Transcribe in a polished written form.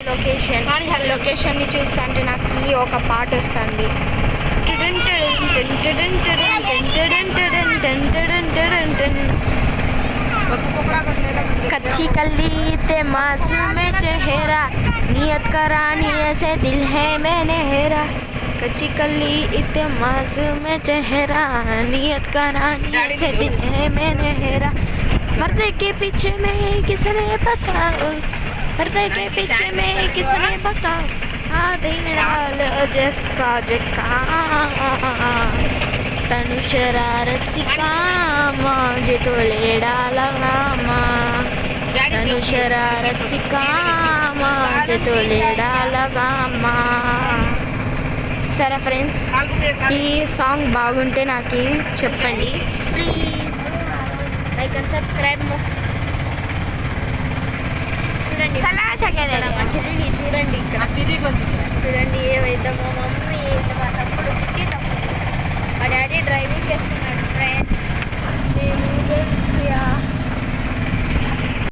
లొకేషన్ని చూస్తుంటే నాకు ఈ ఒక పాట వస్తుంది. कच्ची कली ते मासूम चेहरा नियत करानी ऐसे दिल है मैंने हेरा. कच्ची कली इतने मासूम चेहरा नियत करानी ऐसे दिल है मैंने हेरा. पर्दे के पीछे में किसने बताओ, पर्दे के पीछे में किसने बताओ. जिसका जिका तनु शरारत सिकामा जे तो ले डालगामा. तनु शरारत सिकामा जे तो ले डालगामा. సరే ఫ్రెండ్స్, ఈ సాంగ్ బాగుంటే నాకు చెప్పండి ప్లీజ్. Like and subscribe. చూడండి మా చెల్లిని చూడండి, ఇక్కడ చూడండి.